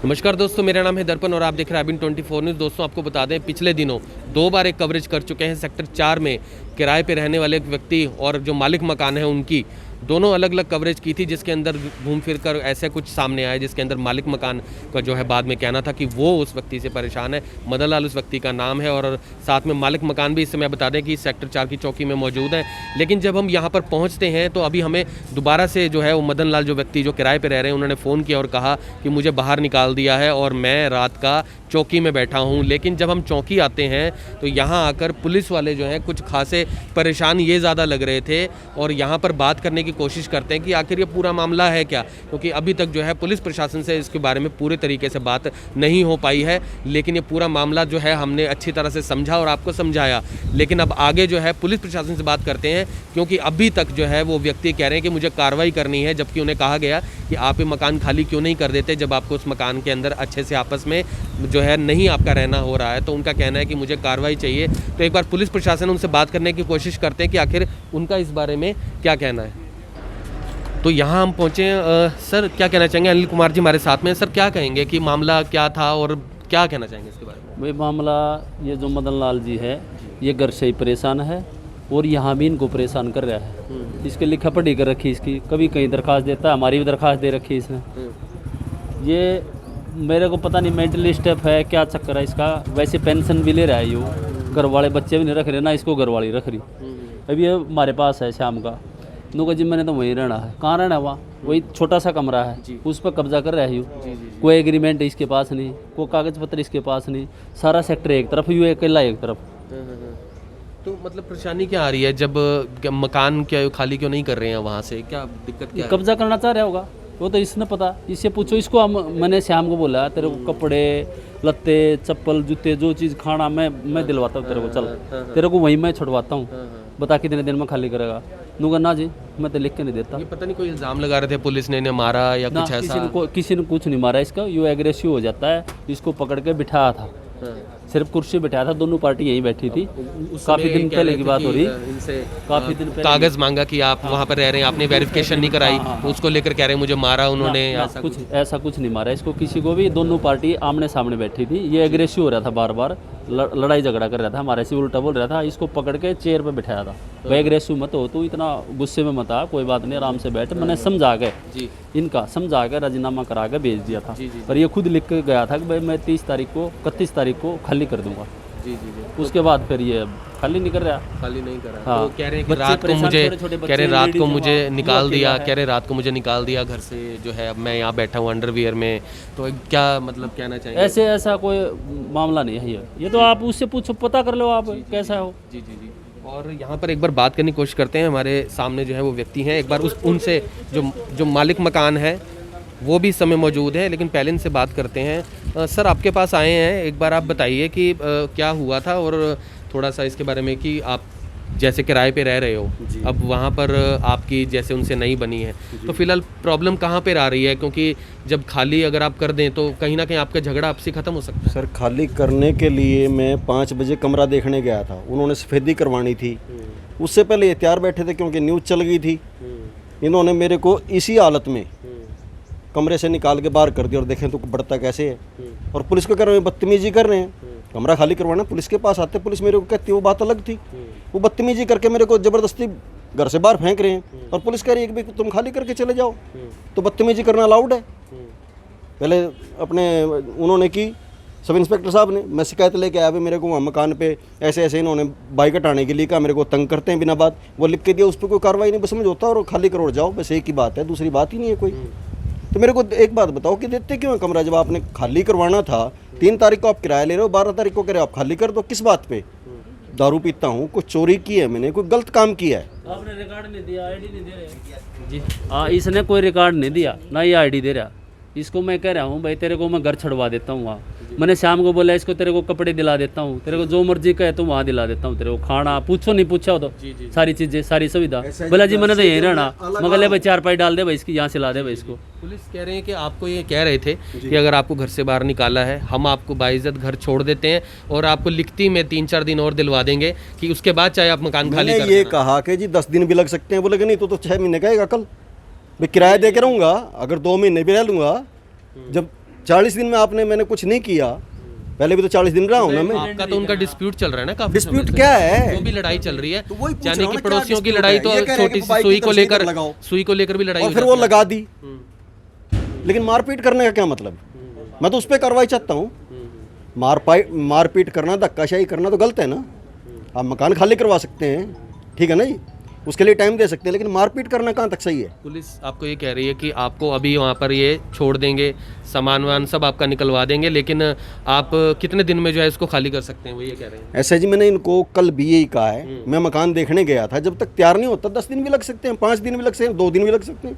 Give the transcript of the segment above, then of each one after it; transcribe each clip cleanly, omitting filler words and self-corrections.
नमस्कार दोस्तों, मेरा नाम है दर्पण और आप देख रहे हैं अबिन 24 न्यूज़। दोस्तों आपको बता दें, पिछले दिनों 2 बार एक कवरेज कर चुके हैं। सेक्टर 4 में किराए पे रहने वाले एक व्यक्ति और जो मालिक मकान है उनकी दोनों अलग अलग कवरेज की थी, जिसके अंदर घूम फिर कर ऐसे कुछ सामने आया जिसके अंदर मालिक मकान का जो है बाद में कहना था कि वो उस व्यक्ति से परेशान है। मदन लाल उस व्यक्ति का नाम है और साथ में मालिक मकान भी इस समय बता दें कि सेक्टर 4 की चौकी में मौजूद है। लेकिन जब हम यहाँ पर पहुँचते हैं तो अभी हमें दोबारा से जो है वो मदन लाल जो व्यक्ति जो किराए पर रह रहे हैं उन्होंने फ़ोन किया और कहा कि मुझे बाहर निकाल दिया है और मैं रात का चौकी में बैठा हूँ। लेकिन जब हम चौकी आते हैं तो यहाँ आकर पुलिस वाले जो हैं कुछ खासे परेशान ये ज़्यादा लग रहे थे और यहाँ पर बात करने की कोशिश करते हैं कि आखिर ये पूरा मामला है क्या, क्योंकि अभी तक जो है पुलिस प्रशासन से इसके बारे में पूरे तरीके से बात नहीं हो पाई है। लेकिन ये पूरा मामला जो है हमने अच्छी तरह से समझा और आपको समझाया। लेकिन अब आगे जो है पुलिस प्रशासन से बात करते हैं, क्योंकि अभी तक जो है वो व्यक्ति कह रहे हैं कि मुझे कार्रवाई करनी है, जबकि उन्हें कहा गया कि आप ये मकान खाली क्यों नहीं कर देते जब आपको उस मकान के अंदर अच्छे से आपस में जो है नहीं आपका रहना हो रहा है। तो उनका कहना है कि मुझे कार्रवाई चाहिए। तो एक बार पुलिस प्रशासन उनसे बात करने की कोशिश करते हैं कि आखिर उनका इस बारे में क्या कहना है। तो यहाँ हम पहुँचे। सर क्या कहना चाहेंगे? अनिल कुमार जी हमारे साथ में। सर क्या कहेंगे कि मामला क्या था और क्या कहना चाहेंगे इसके बारे में? वही मामला, ये जो मदन लाल जी है ये घर से ही परेशान है और यहाँ भी इनको परेशान कर रहा है। इसके लिखा पढ़ी कर रखी इसकी, कभी कहीं दरखास्त देता है, हमारी भी दरखास्त दे रखी इसने। ये मेरे को पता नहीं मेंटल स्टेप है क्या चक्कर है इसका। वैसे पेंशन भी ले रहा है यू, घर वाले बच्चे भी नहीं रख रहे ना, इसको घर वाली रख रही। अभी ये हमारे पास है शाम का नुका जी, मैंने तो वहीं रहना है। कहाँ रहना है? वहाँ वही छोटा सा कमरा है, उस पर कब्जा कर रहा है यू। कोई एग्रीमेंट इसके पास नहीं, कोई कागज पत्र इसके पास नहीं। सारा सेक्टर एक तरफ, यू अकेला एक तरफ। तो मतलब परेशानी क्या आ रही है? जब मकान क्या खाली क्यों नहीं कर रहे हैं वहाँ से, क्या दिक्कत क्या है? कब्जा करना चाह रहा होगा वो तो इसने पता, इससे पूछो इसको। मैंने शाम को बोला तेरे को कपड़े लत्ते चप्पल जूते जो चीज़ खाना मैं दिलवाता हूँ तेरे को, चल तेरे को वहीं मैं छुड़वाता हूँ, बता कितने दिन में खाली करेगा। नूगा ना जी, मैं तो लिख के नहीं देता। ये पता नहीं कोई इल्ज़ाम लगा रहे थे पुलिस ने इन्हें मारा या कुछ ऐसा? किसी ने कुछ नहीं मारा इसका। यू एग्रेसिव हो जाता है, इसको पकड़ के बिठाया था, सिर्फ कुर्सी बिठाया था। दोनों पार्टी यहीं बैठी थी। काफ़ी दिन पहले की बात हो रही, इनसे काफ़ी दिन पहले कागज़ मांगा कि आप वहाँ पर रह रहे हैं, आपने वेरिफिकेशन नहीं कराई, उसको लेकर कह रहे हैं मुझे मारा उन्होंने। ऐसा कुछ नहीं मारा इसको किसी को भी। दोनों पार्टी आमने सामने बैठी थी। ये एग्रेसिव हो रहा था, बार बार लड़ाई झगड़ा कर रहा था, हमारे से उल्टा बोल रहा था। इसको पकड़ के चेयर पे बिठाया था। भाई एग्रेसिव मत हो, तू इतना गुस्से में मत आ, कोई बात नहीं, आराम से बैठ। मैंने समझा के इनका समझा के राजीनामा करा के भेज दिया था। पर ये खुद लिख के गया था कि भाई मैं 31 तारीख को खाली कर दूंगा। उसके बाद फिर ये खाली नहीं कर रहा, खाली नहीं कर रहा। हाँ। तो कह रहे हैं कि रात को मुझे निकाल दिया घर से जो है। अब मैं यहाँ बैठा हूँ अंडरवियर में। तो क्या मतलब कहना चाहिए? ऐसा कोई मामला नहीं है ये तो आप उससे पूछो, पता कर लो आप कैसा हो। जी। और यहाँ पर एक बार बात करने की कोशिश करते हैं। हमारे सामने जो है वो व्यक्ति हैं, एक बार उनसे जो मालिक मकान है वो भी इस समय मौजूद है, लेकिन पहले इनसे बात करते हैं। सर आपके पास आए हैं, एक बार आप बताइए कि क्या हुआ था और थोड़ा सा इसके बारे में कि आप जैसे किराए पे रह रहे हो, अब वहाँ पर आपकी जैसे उनसे नहीं बनी है, तो फिलहाल प्रॉब्लम कहाँ पर आ रही है? क्योंकि जब खाली अगर आप कर दें तो कहीं ना कहीं आपका झगड़ा आपसे ख़त्म हो सकता है। सर खाली करने के लिए मैं 5 बजे कमरा देखने गया था, उन्होंने सफ़ेदी करवानी थी। उससे पहले ये तैयार बैठे थे क्योंकि न्यूज़ चल गई थी। इन्होंने मेरे को इसी हालत में कमरे से निकाल के बाहर कर दिया और देखें तो बढ़ता कैसे है। और पुलिस को कह रहे हैं बदतमीजी कर रहे हैं, कमरा खाली करवाना। पुलिस के पास आते, पुलिस मेरे को कहती है वो बात अलग थी। वो बदतमीजी करके मेरे को ज़बरदस्ती घर से बाहर फेंक रहे हैं और पुलिस कह रही है कि तुम खाली करके चले जाओ। तो बदतमीजी करना अलाउड है? पहले अपने उन्होंने की सब इंस्पेक्टर साहब ने, मैं शिकायत लेके आया भी मेरे को वहाँ मकान पे ऐसे इन्होंने बाइक हटाने के लिए कहा, मेरे को तंग करते हैं बिना बात। वो लिख के दिया, उस पर कोई कार्रवाई नहीं, बस समझ होता और खाली करो जाओ, बस एक ही बात है, दूसरी बात ही नहीं है कोई। तो मेरे को एक बात बताओ कि देते क्यों है कमरा? जब आपने खाली करवाना था, 3 तारीख को आप किराया ले रहे हो, 12 तारीख को कह रहे हो आप खाली कर दो। किस बात पे? दारू पीता हूँ, कुछ चोरी की है मैंने, कोई गलत काम किया है? आपने रिकॉर्ड नहीं दिया, आईडी नहीं दे रहे जी। हाँ, इसने कोई रिकॉर्ड नहीं दिया, ना ये आईडी दे रहा। इसको मैं कह रहा हूँ भाई तेरे को मैं घर छुड़वा देता हूँ वहाँ। मैंने शाम को बोला इसको तेरे को कपड़े दिला देता हूँ, तेरे को जो मर्जी कहे तो वहाँ दिला देता हूँ, तेरे को खाना पूछो नहीं पूछा हो तो सारी चीज़ें सारी सुविधा। बोला जी मैंने तो यहीं रहना, मगर ले भाई 4 पाई डाल दे भाई इसकी, यहाँ से ला दे भाई इसको। पुलिस कह रहे हैं कि आपको ये कह रहे थे कि अगर आपको घर से बाहर निकाला है हम आपको बाइज्जत घर छोड़ देते हैं और आपको लिखती में 3-4 दिन और दिलवा देंगे कि उसके बाद चाहे आप मकान खाली कर देना। ये कहा कि जी 10 दिन भी लग सकते हैं। बोले कि नहीं तो 6 महीने का कल मैं किराया दे के रहूँगा, अगर 2 महीने भी रह लूँगा। जब 40 दिन में मैंने कुछ नहीं किया, पहले भी तो 40 दिन रहा हूँ ना मैं। आपका तो उनका डिस्प्यूट चल रहा है ना काफी समय डिस्प्यूट से। क्या है? वो भी लड़ाई चल रही है, तो वही पूछ यानी रहा हूँ कि ना, क्या पड़ोसियों की dispute लड़ाई है? तो ये कह रहे हैं छोटी कि सी बाइक सुई की को तरफ से लेकर, इधर लगाओ। सुई को लेकर भी लड़ाई और हो फिर वो जाती है। लगा दी, लेकिन मारपीट करने का क्या मतलब? मैं तो उस पर कार्रवाई चाहता हूँ। मारपीट करना, धक्काशाही करना तो गलत है ना। आप मकान खाली करवा सकते हैं, ठीक है ना जी, उसके लिए टाइम दे सकते हैं, लेकिन मारपीट करना कहाँ तक सही है? पुलिस आपको ये कह रही है कि आपको अभी वहाँ पर ये छोड़ देंगे, सामान वामान सब आपका निकलवा देंगे, लेकिन आप कितने दिन में जो है इसको खाली कर सकते हैं, वो ये कह रहे हैं। ऐसे जी मैंने इनको कल भी यही कहा है, मैं मकान देखने गया था, जब तक तैयार नहीं होता 10 दिन भी लग सकते हैं, 5 दिन भी लग सकते हैं, 2 दिन भी लग सकते हैं।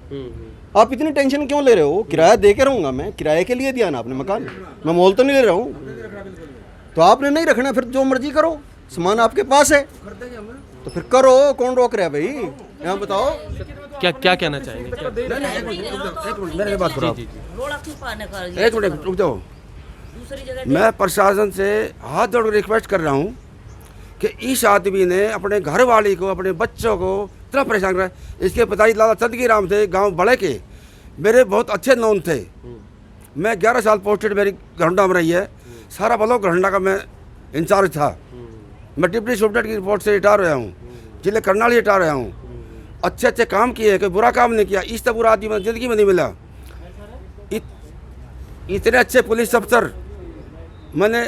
आप इतनी टेंशन क्यों ले रहे हो? किराया दे के रहूँगा मैं, किराए के लिए दिया ना आपने मकान, मैं मोल तो नहीं ले रहा हूँ। तो आपने नहीं रखना, फिर जो मर्जी करो, सामान आपके पास है तो फिर करो, कौन रोक रहा है भाई? यहाँ बताओ क्या क्या कहना चाहेंगे? क्या? मेरे बात करो। जी, जी। एक मिनट रुक जाओ। मैं प्रशासन से हाथ जोड़ कर रिक्वेस्ट कर रहा हूँ कि इस आदमी ने अपने घर वाली को, अपने बच्चों को इतना परेशान करा। इसके पिताजी लाला चंदगी राम थे, गांव बड़े के, मेरे बहुत अच्छे नॉन थे। मैं 11 साल पोस्टेड मेरी घरंडा में रही है, सारा ब्लॉक घरंडा का मैं इंचार्ज था। मैं डिप्टी सुपरडेंट की रिपोर्ट से रिटायर हुआ हूँ, जिले करनाल रिटायर हुआ हूँ। अच्छे अच्छे काम किए, कोई बुरा काम नहीं किया। इस तरह बुरा आदमी मुझे ज़िंदगी में नहीं मिला। इतने अच्छे पुलिस अफसर, मैंने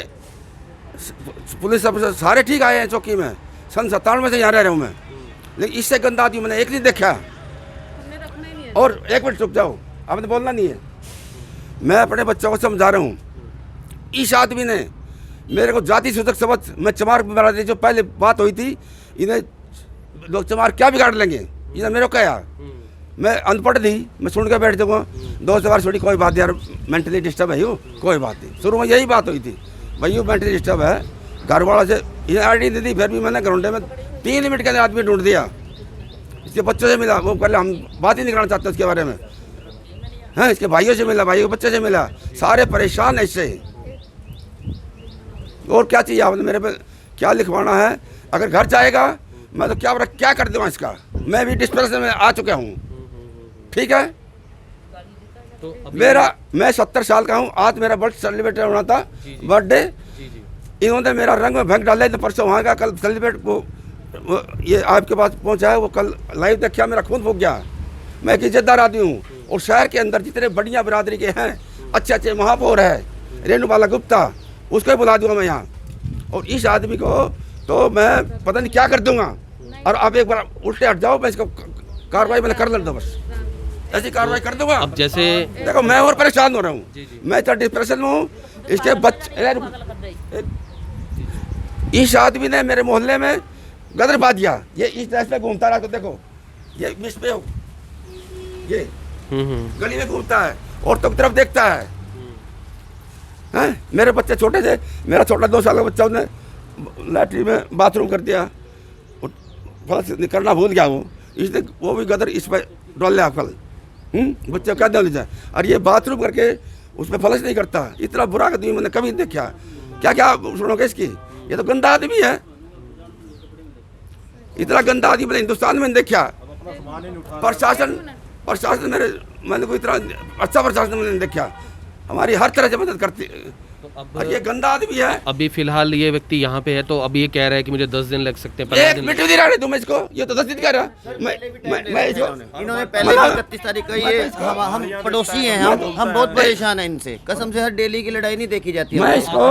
पुलिस अफसर सारे ठीक आए हैं चौकी में, सन 97 से यहाँ रह रहा हूँ मैं, लेकिन इससे गंदा आदमी मैंने एक नहीं देखा। और एक मिनट रुक जाओ, आपने बोलना नहीं है। मैं अपने बच्चों को समझा रहा हूँ, इस आदमी ने मेरे को जाति सूचक शब्द, मैं चमार बिगाड़ दी, जो पहले बात हुई थी, इन्हें लोग चमार क्या बिगाड़ लेंगे, इन्हें मेरे को कहा। मैं अनपढ़ थी, मैं सुन के बैठ जाऊँगा, 2 सवार छोड़ी, कोई बात यार, मेंटली डिस्टर्ब है यू, कोई बात नहीं। शुरू में यही बात हुई थी, भाई यू मेंटली डिस्टर्ब है। घर वाला से इन्हें आईडी दे दी, फिर भी मैंने घंटे में 3 मिनट के अंदर आदमी ढूंढ दिया। इसके बच्चों से मिला, वो पहले हम बात ही नहीं करना चाहते उसके बारे में, हैं, इसके भाइयों से मिला, भाइयों के बच्चे से मिला, सारे परेशान है इससे। और क्या चाहिए आपने मेरे पे, क्या लिखवाना है? अगर घर जाएगा मैं तो क्या कर दूँगा इसका। मैं भी डिस्प्रेशन में आ चुका हूँ, ठीक है। तो मैं 70 साल का हूँ, आज मेरा बर्थडे सेलिब्रेट होना था, बर्थडे। इन्होंने मेरा रंग में भंग डाला, तो परसों वहाँ का कल सेलिब्रेट वो ये आपके पास पहुँचा है, वो कल लाइव देखा, मेरा खून फूक गया। मैं एक इज्जतदार आदमी हूँ, और शहर के अंदर जितने बढ़िया बिरादरी के हैं, अच्छे अच्छे महापौर है, रेणुबाला गुप्ता, उसको ही बुला दूंगा मैं यहाँ। और इस आदमी को तो मैं पता नहीं क्या कर दूंगा। और आप एक बार उल्टे हट जाओ, मैं इसको कार्रवाई मैंने कर लेता, बस ऐसी कार्रवाई कर दूंगा। अब जैसे देखो मैं और परेशान हो रहा हूँ, मैं इतना डिप्रेशन में हूँ। इसके बच्चे, इस आदमी ने मेरे मोहल्ले में गदर पा दिया। ये इस ड्रेस पे घूमता रहा, तो देखो ये मिस पे हो, ये गली में घूमता है, औरतों की तरफ देखता है। हैं, मेरे बच्चे छोटे थे, मेरा छोटा 2 साल का बच्चा, उसने लैट्रिन में बाथरूम कर दिया, फल करना भूल गया वो, इसने वो भी गदर इस पर डाल लिया फल। बच्चे क्या डाल जाए, और ये बाथरूम करके उसमें फ्लश नहीं करता। इतना बुरा आदमी मैंने कभी नहीं देखा। क्या क्या सुनोगे इसकी, ये तो गंदा आदमी है। इतना गंदा आदमी मैंने हिंदुस्तान में नहीं देखा। प्रशासन मैंने कोई इतना अच्छा प्रशासन मैंने नहीं देखा। हमारी हर तरह से मदद करती है। और ये गंदा आदमी है। अभी फिलहाल ये व्यक्ति यहाँ पे है, तो अभी ये कह रहा है कि मुझे 10 दिन लग सकते हैं, 15 एक दिन मिनट भी नहीं रहा तुम इसको, ये तो 10 दिन कह रहा। मैं इसको इन्होंने पहले 31 तारीख का ये हम पड़ोसी हैं, हम बहुत परेशान हैं इनसे, कसम से हर डेली की लड़ाई नहीं देखी जाती मैं है। इसको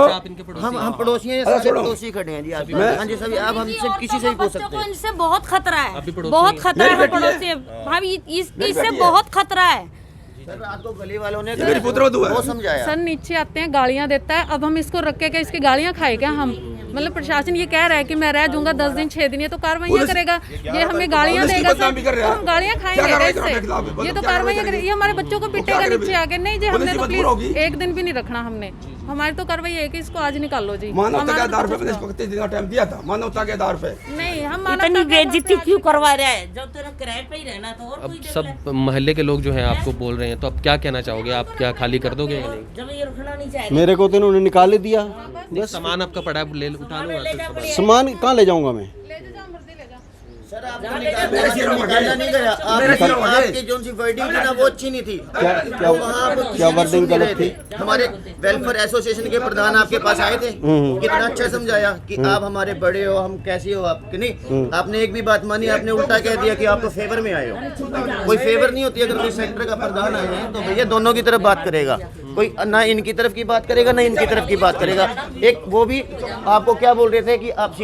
हम पड़ोसी हैं, सारे पड़ोसी खड़े हैं जी। आप हाँ जी सभी, आप हमसे किसी से भी पूछ सकते हैं। इनसे बहुत खतरा है, अभी पड़ोसी बहुत हैं। खतरा है, मेरी पड़ोसी है भाभी, इससे बहुत खतरा है। सर आपको गली वालों ने मेरी पुत्रवधू है। वो समझाया। सर नीचे आते हैं, गालियां देता है। अब हम इसको रख के क्या इसकी गालियां खाए क्या हम? मतलब प्रशासन ये कह रहा है कि मैं रह जाऊंगा 10 दिन 6 दिन, ये तो कार्रवाई करेगा, ये हमें गालियां पुलिस की देगा सर, बदनामी कर रहा तो है। हम गालियां क्या खाएंगे कार्रवाई कैसे? करेगा खिलाफ? ये तो क्या कार्रवाई कार्रवाई करेगी, ये हमारे बच्चों को वो क्या पिटेगा करेगी? नीचे आके। नहीं जी, पुलिस हमने की तो मजबूर होगी। प्लीज एक दिन भी नहीं रखना हमने। हमारी तो कार्रवाई है कि इसको आज निकाल लो जी। मानवता के हमारा आधार तो पे मैंने इसको 31 दिन का टाइम दिया था, मानवता के आधार पे। नहीं, हम इतनी मानवता के बेइज्जती क्यों करवा रहा है? जब तेरा किराए पे ही रहना तो और अब कोई सब मोहल्ले के लोग जो हैं आपको बोल रहे हैं, तो अब क्या कहना चाहोगे? आप क्या खाली कर दोगे या नहीं? जब ये रुकना नहीं चाहिए। मेरे को तो इन्होंने निकाल ही दिया। बस सामान आपका पड़ा है, ले उठा लो। सामान कहाँ ले जाऊँगा मैं? सर आपको निकालना नहीं गया, आपकी जो सी वर्डिंग थी ना वो अच्छी नहीं थी। क्या वर्डिंग गलत थी? हमारे वेलफेयर एसोसिएशन के प्रधान आपके पास आए थे, कितना अच्छा समझाया कि आप हमारे बड़े हो, हम कैसे हो आप कि नहीं। आपने एक भी बात मानी, आपने उल्टा कह दिया कि आप तो फेवर में आए हो। कोई फेवर नहीं होती, अगर कोई सेक्टर का प्रधान आए हैं तो भैया दोनों की तरफ बात करेगा, कोई ना इनकी तरफ की बात करेगा ना इनकी तरफ की बात करेगा। एक वो भी आपको क्या बोल रहे थे कि आप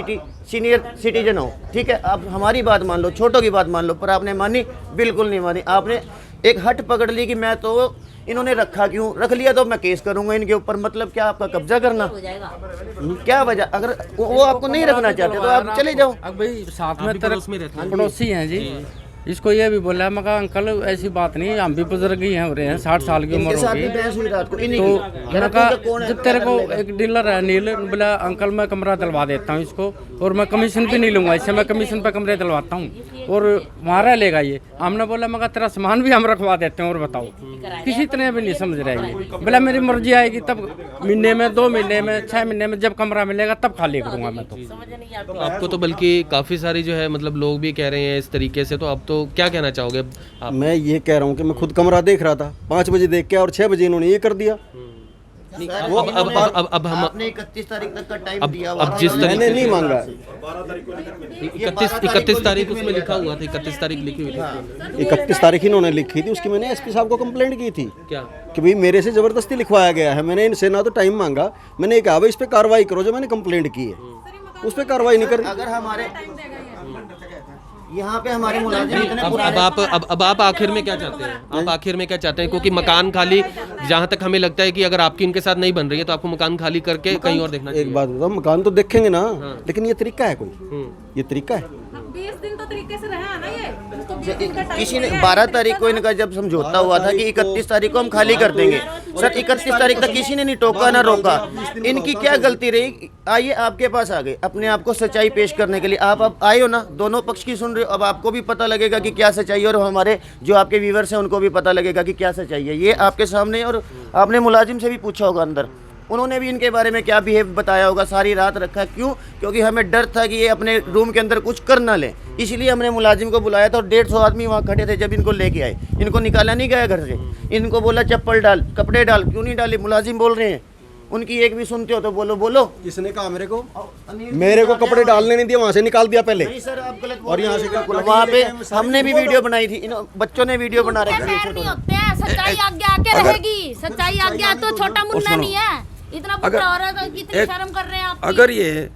सीनियर सिटीजन हो, ठीक है, आप हमारी बात मान लो, छोटों की बात मान लो, पर आपने मानी बिल्कुल नहीं मानी। आपने एक हट पकड़ ली कि मैं तो इन्होंने रखा क्यों, रख लिया तो मैं केस करूंगा इनके ऊपर। मतलब क्या आपका कब्जा करना, क्या वजह? अगर वो आपको नहीं रखना चाहते तो आप चले जाओ। अब भाई साथ में पड़ोस में रहते हैं। पड़ोसी हैं जी। इसको ये भी बोला, मैं कहा अंकल ऐसी बात नहीं, हम भी बुजुर्ग ही हैं, हो रहे हैं 60 साल की उम्र होगी। तो मैं कहा जब तेरे को एक डीलर है नील, बोला अंकल मैं कमरा दिलवा देता हूँ इसको, और मैं कमीशन भी नहीं लूंगा इससे, मैं कमीशन पे कमरे दिलवाता हूँ और वहाँ लेगा ये। हमने बोला मैं कहा तेरा सामान भी हम रखवा देते हैं, और बताओ किसी तरह भी नहीं समझ रहे ये। बोला मेरी मर्जी आएगी तब महीने में, 2 महीने में, 6 महीने में जब कमरा मिलेगा तब खाली करूँगा मैं। तो आपको तो बल्कि काफ़ी सारी जो है मतलब लोग भी कह रहे हैं इस तरीके से, तो आप तो क्या कहना चाहोगे आप? मैं ये कह रहा हूँ कि मैं खुद कमरा देख रहा था, 5 बजे देख के और 6 बजे इन्होंने ये कर दिया। अब हम आपने 31 तारीख तक का टाइम दिया, अब जिस मैंने नहीं मांगा। 31 तारीख उसमें लिखा हुआ था, 31 तारीख लिखी हुई थी। 31 तारीख इन्होंने लिखी थी, उसकी मैंने एसपी साहब को कंप्लेंट की थी क्या कि भाई मेरे से जबरदस्ती लिखवाया गया है। मैंने इनसे ना तो टाइम मांगा, मैंने कहा भाई इस पे कार्रवाई करो, जो मैंने कंप्लेंट की है उस पे कार्रवाई नहीं कर। अगर हमारे यहाँ पे हमारे मुलाजिम इतने अब आप आखिर में क्या चाहते हैं? आप आखिर में क्या चाहते हैं? क्योंकि मकान खाली, जहाँ तक हमें लगता है कि अगर आपकी इनके साथ नहीं बन रही है तो आपको मकान खाली करके कहीं और देखना चाहिए। एक बात बताओ, मकान तो देखेंगे ना, लेकिन ये तरीका है कोई? ये तरीका है? 20 दिन तो तरीके से रहा ना ये, इसको 20 दिन का टाइम किसी ने 12 तारीख को इनका जब समझौता हुआ था कि 31 तारीख को हम खाली कर देंगे, सर 31 तारीख तक किसी ने नहीं टोका ना रोका। इनकी क्या गलती रही? आइए आपके पास आ गए अपने आप को सच्चाई पेश करने के लिए, आप अब आए हो ना, दोनों पक्ष की सुन रहे हो, अब आपको भी पता लगेगा कि क्या सच्चाई है, और हमारे जो आपके व्यूवर्स हैं उनको भी पता लगेगा कि क्या सच्चाई है। ये आपके सामने, और आपने मुलाजिम से भी पूछा होगा अंदर, उन्होंने भी इनके बारे में क्या बिहेव बताया होगा। सारी रात रखा, क्यों? क्योंकि हमें डर था कि ये अपने रूम के अंदर कुछ कर ना लें, इसलिए हमने मुलाजिम को बुलाया था। और 150 आदमी वहाँ खड़े थे जब इनको लेके आए। इनको निकाला नहीं गया घर से, इनको बोला चप्पल डाल, कपड़े डाल, क्यों नहीं डाले? मुलाजिम बोल रहे हैं, उनकी एक भी सुनते हो तो बोलो बोलो। किसने कहा मेरे को कपड़े डालने नहीं दिया, वहाँ से निकाल दिया पहले। नहीं सर आप गलत बोल और रहे यहाँ हैं। से वहाँ पे हमने भी वीडियो बनाई थी, इन बच्चों ने वीडियो बना रखी पैर नहीं होते हैं, सच्चाई आगे आके रहेगी। सच्चाई आगे तो छोटा मुन्ना नहीं है, इतना बुरा हो रहा है, कितनी शर्म कर रहे हैं आप। अगर ये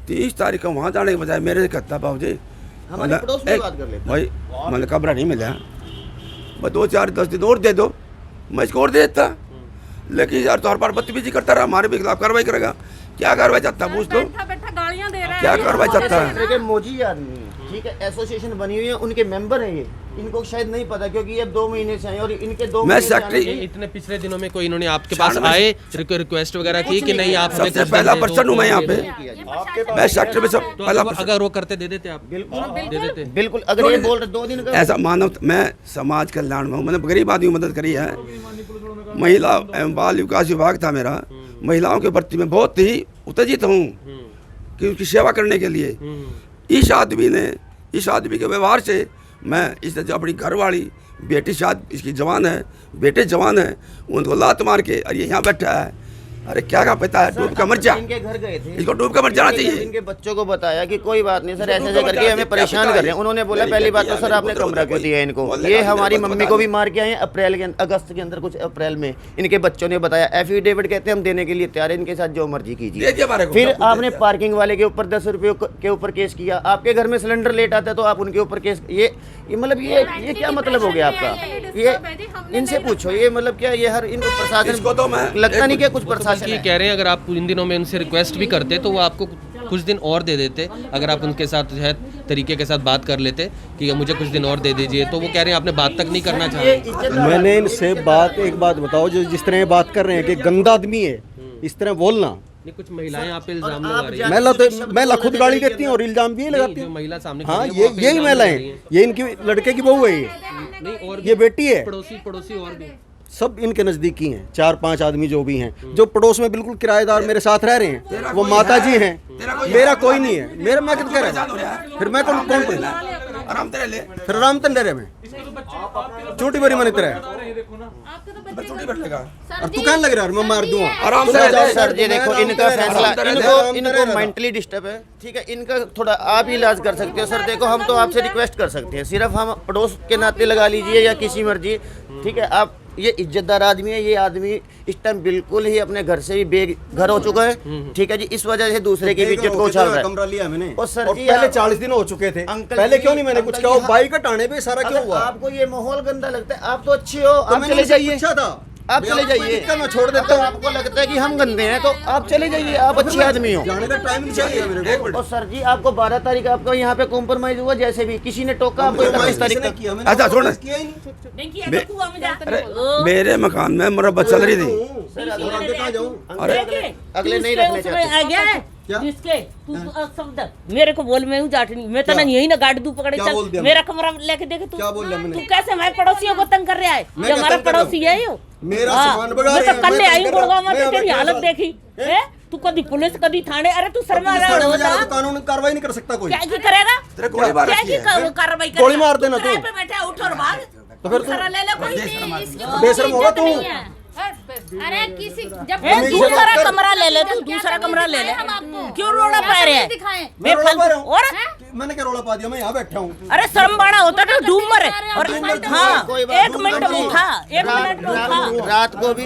30 तारीख को वहाँ जाने के बजाय मेरे से कहता बाबू जी हमारे पड़ोस में बात कर लेते भाई मैंने कमरा नहीं मिला, मैं 2-4-10 दिन और दे दो, मैं इसको और दे देता। लेकिन यार तो हर बार बदतमीजी करता रहा, हमारे भी खिलाफ कार्रवाई करेगा। क्या कार्रवाई चाहता है पूछ लो, बैठा गालियां दे रहा है। क्या कार्रवाई चाहता है? हैं। मोजी आदमी है, ठीक है, एसोसिएशन बनी हुई है, उनके मेंबर हैं ये, इनको शायद नहीं पता क्योंकि ये 2 महीने से आए और इनके 2 मैं महीने से सेक्रेटरी- आने के- इतने पिछले दिनों में कोई इन्होंने आपके पास आए रिक्वेस्ट वगैरह की कि नहीं आप हमें सबसे कुछ पहला दे दो, पर्सन हूँ मैं यहाँ पे, मैं सेक्टर में सब तो पहला अगर वो करते दे देते आप? दे देते। बिल्कुल। अगर ये बोल रहे 2 दिन का ऐसा मानव, मैं समाज कल्याण में हूँ, मैंने गरीब आदमी की मदद करी है। महिला एवं बाल विकास विभाग था मेरा, महिलाओं के प्रति मैं बहुत ही उत्तेजित हूँ कि उनकी सेवा करने के लिए। इस आदमी के व्यवहार से मैं इसने जो अपनी घरवाली बेटी शायद इसकी जवान है, बेटे जवान है, उनको लात मार के, और ये यहाँ बैठा है, अरे क्या का पता है, डूब का मर जा, इनके घर गए थे, इसको डूब का मर जाना चाहिए। इनके बच्चों को बताया कि कोई बात नहीं सर, ऐसे ऐसे करके हमें परेशान कर रहे हैं। उन्होंने बोला पहली बात तो सर आपने कमरा क्यों दिया इनको, ये हमारी मम्मी को भी मार के आए अगस्त के अंदर, कुछ अप्रैल में इनके बच्चों ने बताया। एफिडेविट कहते हैं हम देने के लिए तैयार है, इनके साथ जो मर्जी कीजिए। फिर आपने पार्किंग वाले के ऊपर 10 रुपये के ऊपर केस किया। आपके घर में सिलेंडर लेट आता है तो आप उनके ऊपर केस, ये मतलब ये क्या मतलब हो गया आपका? ये इनसे पूछो, ये मतलब क्या, ये हर इनको प्रशासन तो मैं लगता नहीं क्या कुछ प्रशासन कि है। कह रहे हैं अगर आप इन दिनों में उनसे रिक्वेस्ट भी करते तो वो आपको कुछ दिन और दे देते, अगर आप उनके साथ जो है तरीके के साथ बात कर लेते कि मुझे कुछ दिन और दे दीजिए, तो वो कह रहे हैं आपने बात तक नहीं करना चाहिए। मैंने इनसे एक बात बताओ, जो जिस तरह बात कर रहे हैं कि गंदा आदमी है, इस तरह बोलना। नहीं, कुछ महिलाएं आप पे इल्जाम लगा रही हैं। महिला खुद गाली देती हैं और इल्जाम भी लगती जो हैं। महिला सामने हाँ, खड़ी है, वो आप पे यही इल्जाम महिला लगा रही है, हैं। ये इनकी लड़के की बहू है, नहीं, और ये बेटी है। पड़ोसी और भी सब इनके नज़दीकी हैं, 4-5 आदमी जो भी हैं, जो पड़ोस में बिल्कुल किराएदार मेरे साथ रह रहे हैं, वो माता जी हैं, मेरा कोई नहीं है। मेरा मैं कितना कह रहा हूँ, फिर मैं कौन आराम तेरे ले फिर आराम तंडे रहे मैं छोटी बड़ी मन तेरा छुट्टी कर लेगा। और तू कहने लग रहा है मैं मार दूंगा आराम से रह। सर जी देखो इनका फैसला, इनको मेंटली डिस्टर्ब है, ठीक है, इनका थोड़ा आप ही इलाज कर सकते हो। सर देखो हम तो आपसे रिक्वेस्ट कर सकते हैं, सिर्फ हम पड़ोस के नाते लगा लीजिए या किसी मर्जी, ठीक है। आप ये इज्जतदार आदमी है, ये आदमी इस टाइम बिल्कुल ही अपने घर से भी बेघर हो चुका है, ठीक है जी। इस वजह से दूसरे की भी इज्जत को उछाल रहा है। कमरा लिया मैंने और सर जी पहले 40 दिन हो चुके थे, पहले क्यों नहीं मैंने कुछ कहा? बाइक हटाने पे सारा क्यों हुआ? आपको ये माहौल गंदा लगता है, आप तो अच्छे हो, आप चले जाइए, आप चले जाइए, मैं छोड़ देता हूँ। आपको लगता है कि हम गंदे हैं तो आप चले जाइए, आप अच्छे आदमी हो। जाने का टाइम नहीं चाहिए मेरे को। और सर जी आपको 12 तारीख आपको यहाँ पे कॉम्प्रोमाइज हुआ, जैसे भी किसी ने टोका आपको 31 तारीख तक किया मैंने। अच्छा छोड़, किया ही नहीं। अरे मेरे मकान में मुरब्बत चल रही थी। कहाँ जाऊँ? अगले नहीं रखने चाहते। जिसके तू शब्द मेरे को बोल, मैं हूँ जाटनी, मैं तो यही ना गाड़ी तू पकड़े चल मेरा कमरा लेके देखे तू। क्या बोल दिया मैंने? तू कैसे हमारे पड़ोसियों को तंग कर रहा है? जो हमारा पड़ोसी है यो मेरा सामान बगा मैं रहे तो हैं, कल मैं आई तंग कर रहा गुड़गांव हूं। में, तेरी मैं हालत अब देखी है? तू कभी पुलिस कभी थाने, अरे तू शर्मा रहा होता कानून कार्रवाई नहीं कर सकता कोई। क्या की करेगा? तेरे गोली मार क्या रखी की है। कार्रवाई करेगा? गोली मार देना तू। किराए पे बैठा है, उठ और भाग। तो फिर तू दूसरा ले ले कोई। बेशरम होगा तू। अरे किसी जब ए, दूसरा कमरा ले ले, तू दूसरा कमरा ले ले। क्यों रोड़ा पा रहे हैं? मैं रोला पा रहा हूँ। और मैंने क्या रोला पा दिया? मैं यहाँ बैठा हूँ। अरे शर्म बड़ा होता तो डूब मरे। और हाँ कोई बात एक मिनट उठा, एक मिनट उठा। रात को भी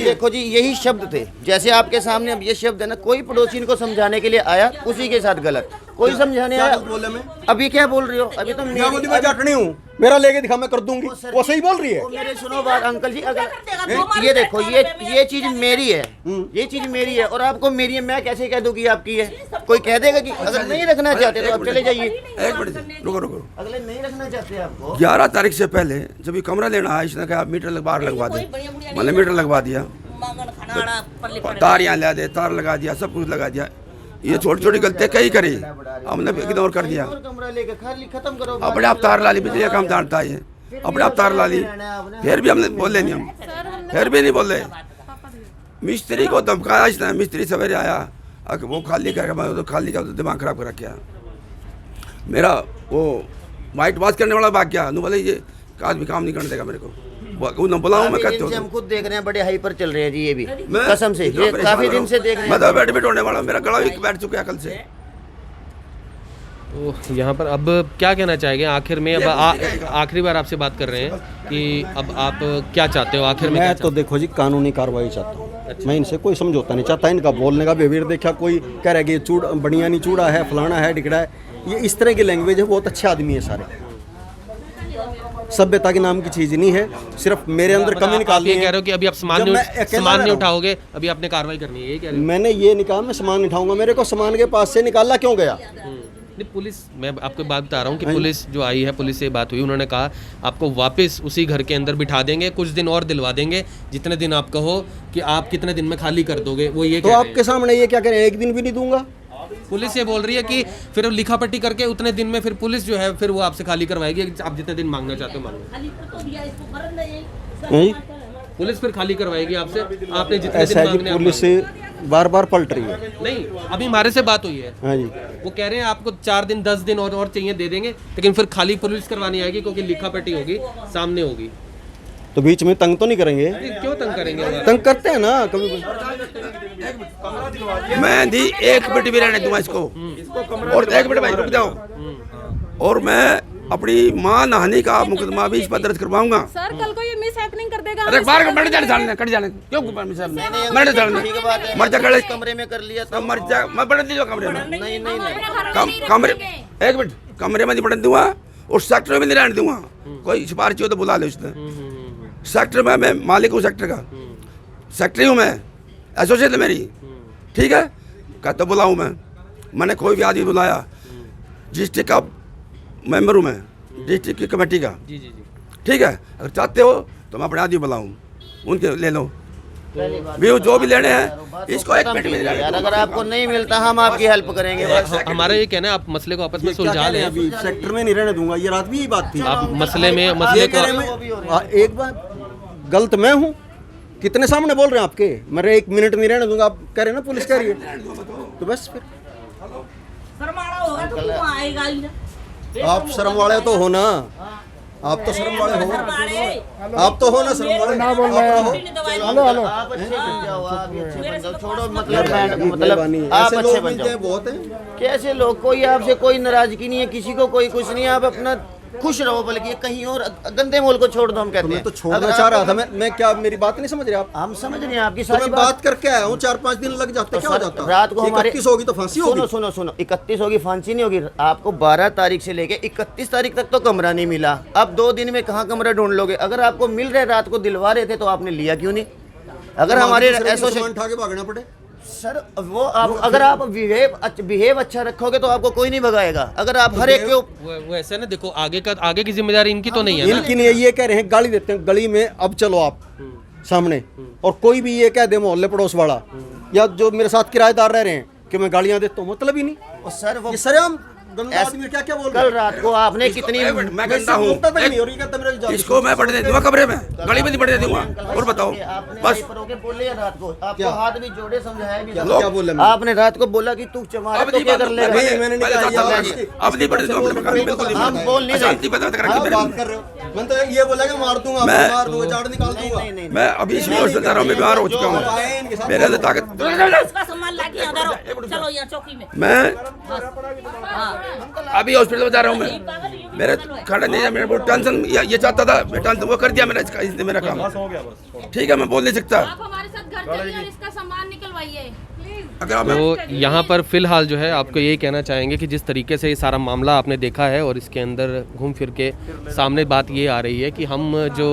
देखो जी यही शब्द थे, जैसे आपके सामने अब ये शब्द है ना, कोई पड़ोसी इनको समझाने के लिए आया, उसी के साथ गलत कोई समझाने आया। बोले मैं अभी क्या बोल रही हो? अभी तो क्या बोली? मैं जाटनी हूँ, मेरा लेके दिखा, मैं कर दूंगी। वो सही बोल रही है। मेरे सुनो बात अंकल जी, अगर ये देखो ये चीज मेरी है, ये चीज मेरी है और आपको मेरी है, मैं कैसे कह दूं कि आपकी है? कोई कह देगा कि अगर नहीं रखना चाहते तो आप चले जाइए। एक मिनट रुको रुको। अगले नहीं रखना चाहते आपको 11 तारीख से पहले जब ये कमरा लेना आया, इसने कहा मीटर बाहर लगवा दे। मैंने मीटर लगवा दिया, तार यहाँ ला दे, तार लगा दिया, सब कुछ लगा दिया। ये छोटी छोटी गलतियाँ कई करी, हमने इग्नोर कर दिया। कमरा लेके खाली खत्म करो। अपने आप तार ला ली, बिजली का काम जानता है, अपने आप तार ला ली, फिर भी हमने बोले नहीं, हम फिर भी नहीं बोले। मिस्त्री को धमकाया इसने, मिस्त्री सवेरे आया, वो खाली करके मैं तो खाली का दिमाग खराब कर रखा। मेरा वो वाइट वॉश करने वाला भाग गया, बोले ये आदमी काम नहीं करने देगा मेरे को, बुलाऊं मैं कहते हम खुद देख रहे हैं, बड़े हाइपर चल रहे हैं जी ये भी, मैं कसम से ये काफी दिन से देख रहे मैं हैं। तो बैठ होने वाला, मेरा गला भी बैठ चुका है कल से। तो यहाँ पर अब क्या कहना चाहेंगे आखिर में? अब आखिरी बार आपसे बात कर रहे हैं कि अब आप क्या चाहते हो आखिर में? मैं तो देखो जी कानूनी कार्रवाई चाहता हूँ। मैं इनसे कोई समझौता नहीं चाहता। इनका बोलने का बिहेवियर देखा, कोई कह रहा है कि चूड़ बढ़िया नहीं, चूड़ा है, फलाना है, डिगड़ा है, ये इस तरह की लैंग्वेज है। बहुत अच्छे आदमी है सारे, सभ्यता के नाम की चीज नहीं है, सिर्फ मेरे अंदर कमी निकालनी है। कह रहे हो कि अभी आप सामान नहीं उठाओगे, अभी आपने कार्रवाई करनी है, ये कह रहे हो? मैंने ये नहीं कहा मैं सामान नहीं उठाऊंगा, मेरे को सामान के पास से निकाला क्यों गया? नहीं, पुलिस, मैं आपको बात बता रहा हूँ कि पुलिस जो आई है, पुलिस से बात हुई, उन्होंने कहा आपको वापस उसी घर के अंदर बिठा देंगे, कुछ दिन और दिलवा देंगे, जितने दिन आप कहो कि आप कितने दिन में खाली कर दोगे, वो ये तो कह रहे हैं। आपके सामने ये क्या करें, एक दिन भी नहीं दूंगा। पुलिस ये बोल रही है कि फिर लिखा पट्टी करके उतने दिन में फिर पुलिस जो है फिर वो आपसे खाली करवाएगी, आप जितने दिन मांगना चाहते हो मांगो। पुलिस फिर खाली करवाएगी आपसे, आपने जितने दिन ऐसा है मांगने जी, आप पुलिस बार बार पलट रही है। नहीं, अभी हमारे से बात हुई है, हाँ जी, वो कह रहे हैं आपको 4 दिन 10 दिन और चाहिए दे देंगे, लेकिन फिर खाली पुलिस करवानी आएगी क्योंकि लिखा पट्टी होगी, सामने होगी। तो बीच में तंग तो नहीं करेंगे? क्यों तंग करेंगे? तंग करते हैं ना कभी। मैं दी एक मिनट भी रहने दूंगा इसको, और एक मिनट भाई रुक जाओ, और मैं अपनी मां नहाने का मुकदमा भी इस पर दर्ज करवाऊंगा। सर कल को ये मिस हैपनिंग कर देगा। अरे बाहर बैठ जाने कट जाने क्यों मर जा, कमरे में कर लिया मर जा, मैं बढ़ दीजिए कमरे में। नहीं नहीं कमरे एक मिनट, कमरे में नहीं बढ़ने दूंगा और सेक्टर में नहीं रहने दूंगा। कोई सिफारिश हो तो बुला ले उसने। सेक्टर में मैं मालिक हूँ, सेक्टर का सेक्रेटरी हूँ मैं, एसोसिएट है मेरी, ठीक है, कहते बुलाऊँ मैंने कोई भी आदमी बुलाया, डिस्ट्रिक्ट का मेंबर हूँ मैं, डिस्ट्रिक्ट की कमेटी का, जी जी जी, ठीक है। अगर चाहते हो तो मैं अपने आदमी बुलाऊँ, उनके ले लो व्यू जो भी लेने हैं, इसको एक मिनट में यार, अगर आपको नहीं मिलता हम आपकी हेल्प करेंगे। हमारा ये कहना है आप मसले को आपस में सुलझा लें। अभी सेक्टर में नहीं रहने दूंगा, ये रात भी यही बात थी। आप मसले को एक बार गलत मैं हूँ? कितने सामने बोल रहे हैं आपके? मेरे 1 मिनट नहीं रहने दूंगा, आप कह रहे हैं ना पुलिस कह रही है, तो बस फिर होगा तो क्यों आएगा ही ना। आप शर्म वाले तो हो ना, आप तो शर्म वाले हो, आप तो हो ना शर्म वाले। ना बोल रहे हो, हेलो हेलो, आप अच्छे बन जाओ, आप ये अच्छे बन जाओ, छोड़ो मतलब आप अच्छे बन जाओ। बहुत है कैसे लोग, कोई आपसे कोई नाराजगी नहीं है, किसी को कोई कुछ नहीं है, आप अपना खुश रहो, बल्कि कहीं और गंदे मोल को छोड़ दो। हम कहते हैं तो छोड़ना चाह रहा था मैं क्या मेरी बात नहीं समझ रहे आप? हम समझ रहे हैं आपकी तो सारी मैं बात करके आया हूँ, 4-5 दिन लग जाते, क्या हो जाता? रात को हमारे 31 होगी तो फांसी होगी। सुनो 31 होगी, फांसी नहीं होगी। आपको 12 तारीख से लेके 31 तारीख तक तो कमरा नहीं मिला, अब 2 दिन में कहाँ कमरा ढूंढ लोगे? अगर आपको मिल रहे, रात को दिलवा रहे थे, तो आपने लिया क्यों नहीं? अगर हमारे एसोसिएशन उठा के भागना पड़े सर, वो आप अगर आप बिहेव अच्छा रखोगे तो आपको कोई नहीं भगाएगा। अगर आप हर एक के वो ऐसे ना, देखो आगे की जिम्मेदारी इनकी तो नहीं है ना? इनकी नहीं है, ये कह रहे हैं गाली देते हैं गली में, अब चलो आप सामने, और कोई भी ये कह दे मोहल्ले पड़ोस वाला या जो मेरे साथ किराएदार रह रहे हैं कि मैं गालियां देता हूँ, मतलब ही नहीं। और सर वो सरेआम गंदा आदमी क्या क्या बोल रहा है? कल रात को आपने कितनी मैं गंदा हूँ, इसको मैं पढ़ने दूंगा कमरे में, गली में नहीं पढ़ने दूंगा। और बताओ बस बोले या रात को आपको हाथ भी जोड़े, समझाया भी, क्या बोला? आपने रात को बोला कि तू चमार तो क्या कर लेगा? मैंने नहीं कहा, अब नहीं पढ़ने दूंगा, हम बोल नहीं बात कर रहे हो। मैं तो ये बोला कि मार दूंगा, मार दूंगा, झाड़ निकाल दूंगा। मैं अभी इसलिए हॉस्पिटल जा रहा हूँ, मैं बीमार हो चुका हूँ, मेरे अंदर ताकत। उसका सामान लाके अंदर आओ, चलो यहाँ चौकी में। मैं अभी हॉस्पिटल में जा रहा हूँ, मैं मेरे खड़ा नहीं है, मेरे को टेंशन ये चाहता था, मैं टेंशन वो कर दिया मैंने, इसने मेरा काम ठीक है, मैं बोल नहीं सकता। आप हमारे साथ घर चलिए और इसका सामान निकलवाइए प्लीज। तो यहाँ पर फिलहाल जो है आपको यही कहना चाहेंगे कि जिस तरीके से ये सारा मामला आपने देखा है और इसके अंदर घूम फिर के सामने बात ये आ रही है कि हम जो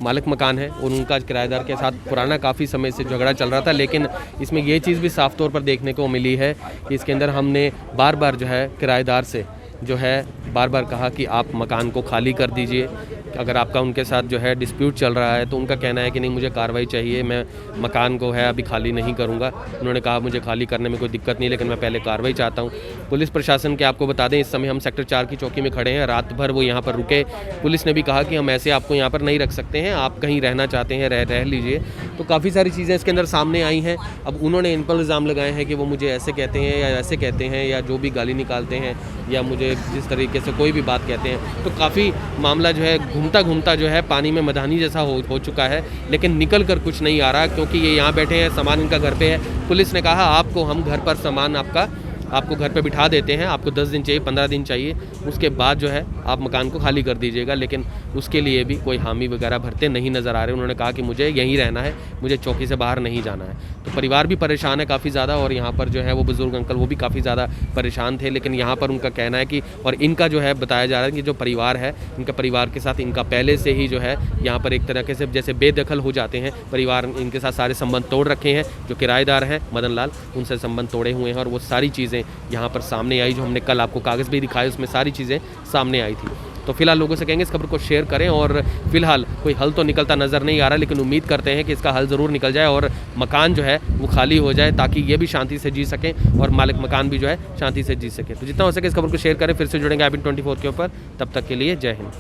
मालिक मकान है और उनका किराएदार के साथ पुराना काफ़ी समय से झगड़ा चल रहा था, लेकिन इसमें ये चीज़ भी साफ तौर पर देखने को मिली है कि इसके अंदर हमने बार बार जो है किराएदार से जो है बार बार कहा कि आप मकान को खाली कर दीजिए। अगर आपका उनके साथ जो है डिस्प्यूट चल रहा है तो उनका कहना है कि नहीं, मुझे कार्रवाई चाहिए, मैं मकान को है अभी खाली नहीं करूंगा। उन्होंने कहा मुझे खाली करने में कोई दिक्कत नहीं, लेकिन मैं पहले कार्रवाई चाहता हूँ। पुलिस प्रशासन के आपको बता दें, इस समय हम सेक्टर 4 की चौकी में खड़े हैं, रात भर वो यहाँ पर रुके। पुलिस ने भी कहा कि हम ऐसे आपको यहाँ पर नहीं रख सकते हैं, आप कहीं रहना चाहते हैं रह लीजिए। तो काफ़ी सारी चीज़ें इसके अंदर सामने आई हैं। अब उन्होंने इन पर इल्ज़ाम लगाए हैं कि वो मुझे ऐसे कहते हैं या ऐसे कहते हैं या जो भी गाली निकालते हैं या मुझे जिस तरीके से कोई भी बात कहते हैं। तो काफ़ी मामला जो है घूमता घूमता जो है पानी में मधानी जैसा हो चुका है, लेकिन निकल कर कुछ नहीं आ रहा, क्योंकि ये यहाँ बैठे हैं, सामान इनका घर पे है। पुलिस ने कहा आपको हम घर पर सामान आपको घर पे बिठा देते हैं, आपको 10 दिन चाहिए, 15 दिन चाहिए, उसके बाद जो है आप मकान को खाली कर दीजिएगा। लेकिन उसके लिए भी कोई हामी वगैरह भरते नहीं नज़र आ रहे। उन्होंने कहा कि मुझे यहीं रहना है, मुझे चौकी से बाहर नहीं जाना है। तो परिवार भी परेशान है काफ़ी ज़्यादा, और यहाँ पर जो है वो बुज़ुर्ग अंकल वो भी काफ़ी ज़्यादा परेशान थे। लेकिन यहाँ पर उनका कहना है कि, और इनका जो है बताया जा रहा है कि जो परिवार है, इनका परिवार के साथ इनका पहले से ही जो है यहाँ पर एक तरीके से जैसे बेदखल हो जाते हैं परिवार, इनके साथ सारे संबंध तोड़ रखे हैं। जो किराएदार हैं मदन लाल, उनसे संबंध तोड़े हुए हैं, और वो सारी चीज़ें यहाँ पर सामने आई। जो हमने कल आपको कागज़ भी दिखाए, उसमें सारी चीज़ें सामने आई थी। तो फिलहाल लोगों से कहेंगे इस खबर को शेयर करें, और फिलहाल कोई हल तो निकलता नज़र नहीं आ रहा, लेकिन उम्मीद करते हैं कि इसका हल ज़रूर निकल जाए और मकान जो है वो खाली हो जाए, ताकि ये भी शांति से जी सकें और मालिक मकान भी जो है शांति से जी सके। तो जितना हो सके इस खबर को शेयर करें। फिर से जुड़ेंगे IBN24 के ऊपर, तब तक के लिए जय हिंद।